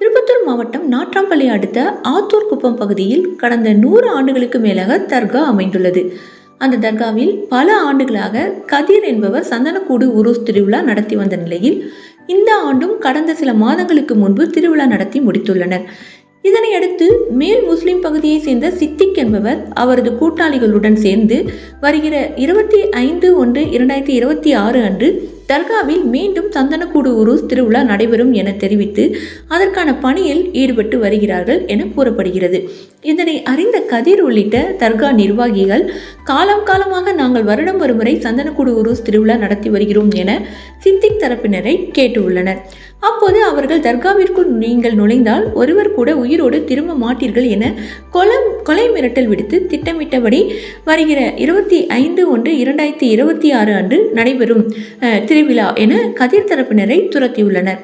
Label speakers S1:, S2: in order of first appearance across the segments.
S1: திருப்பத்தூர் மாவட்டம் நாட்றாம்பள்ளி அடுத்த ஆத்தூர் குப்பம் பகுதியில் கடந்த 100 ஆண்டுகளுக்கு மேலாக தர்கா அமைந்துள்ளது. அந்த தர்காவில் பல ஆண்டுகளாக கதிர் என்பவர் சந்தனக்கூடு உருஸ் திருவிழா நடத்தி வந்த நிலையில் இந்த ஆண்டும் கடந்த சில மாதங்களுக்கு முன்பு திருவிழா நடத்தி முடித்துள்ளனர். இதனையடுத்து மேல் முஸ்லிம் பகுதியை சேர்ந்த சித்திக் என்பவர் அவரது கூட்டாளிகளுடன் சேர்ந்து வருகிற 25/1/2026 அன்று தர்காவில் மீண்டும் சந்தனக்கூடு உருஸ் திருவிழா நடைபெறும் என தெரிவித்து அதற்கான பணியில் ஈடுபட்டு வருகிறார்கள் என கூறப்படுகிறது. இதனை அறிந்த கதிர் உள்ளிட்ட தர்கா நிர்வாகிகள் காலமாக நாங்கள் வருடம் ஒருமுறை சந்தனக்கூடு உருஸ் திருவிழா நடத்தி வருகிறோம் என சித்திக் தரப்பினரை கேட்டுள்ளனர். அப்போது அவர்கள் தர்காவிற்குள் நீங்கள் நுழைந்தால் ஒருவர் கூட உயிரோடு திரும்ப மாட்டீர்கள் என கொலை மிரட்டல் விடுத்து திட்டமிட்டபடி வருகிற 25/1/2026 அன்று நடைபெறும் திருவிழா என கதிர் தரப்பினரை துரத்தியுள்ளனர்.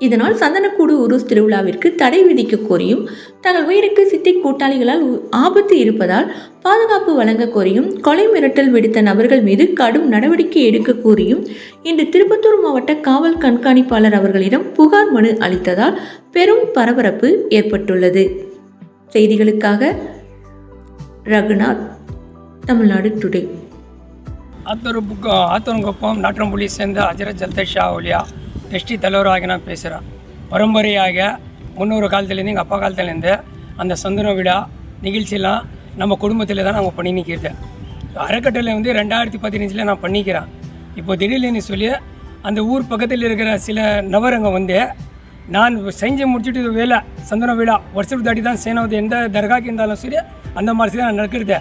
S1: இதனால் சந்தனக்கூடு உருஸ் திருவிழாவிற்கு தடை விதிக்க கோரியும் தங்கள் உயிருக்கு சித்திக் கூட்டாளிகளால் ஆபத்து இருப்பதால் பாதுகாப்பு வழங்க கோரியும் கொலை மிரட்டல் விடுத்த நபர்கள் மீது கடும் நடவடிக்கை எடுக்க கோரியும் இன்று திருப்பத்தூர் மாவட்ட காவல் கண்காணிப்பாளர் அவர்களிடம் புகார் மனு அளித்ததால் பெரும் பரபரப்பு ஏற்பட்டுள்ளது. செய்திகளுக்காக ரகுநாத், தமிழ்நாடு டுடே.
S2: ஆத்தூர்குப்பம் நாட்றாம்பள்ளி சேர்ந்த ஹஜ்ரத் ஜல்தா ஷா ஒலியா டிஸ்ட்ரிக் தலைவராக நான் பேசுகிறேன். பரம்பரையாக 300 காலத்துலேருந்து எங்கள் அப்பா காலத்துலேருந்து அந்த சந்தன விழா நிகழ்ச்சியெல்லாம் நம்ம குடும்பத்தில் தான் நாங்கள் பண்ணி நிற்கிறது. அறக்கட்டளை 2015 நான் பண்ணிக்கிறேன். இப்போ திடீர்னு சொல்லி அந்த ஊர் பக்கத்தில் இருக்கிற சில நபரங்க நான் செஞ்சு முடிச்சுட்டு வேலை சந்தன விழா வருஷத்துக்கு தாட்டி தான் செய்யணும். எந்த தர்காக்கு இருந்தாலும் சரி அந்த மாதிரி தான் நடக்கிறது.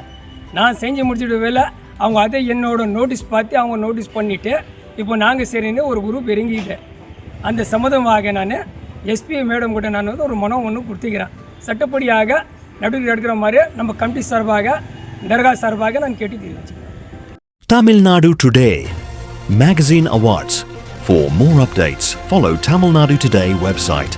S2: நான் செஞ்சு முடிச்சுட்டு வேலை அவங்க அதை என்னோட நோட்டீஸ் பார்த்து அவங்க நோட்டீஸ் பண்ணிவிட்டு இப்போ நாங்கள் சரின்னு ஒரு குரூப் இறங்கிக்கிட்டேன். அந்த சம்மதமாக நான் எஸ்பி மேடம் கிட்ட நான் ஒரு மனம் ஒன்று கொடுத்துக்கிறேன். சட்டப்படியாக நடவடிக்கை எடுக்கிற மாதிரி நம்ம கமிட்டி சார்பாக தர்கா சார்பாக நான் கேட்டு தெரிவிச்சேன்.
S3: Tamil Nadu Today Magazine Awards. For more updates, follow Tamil Nadu Today website.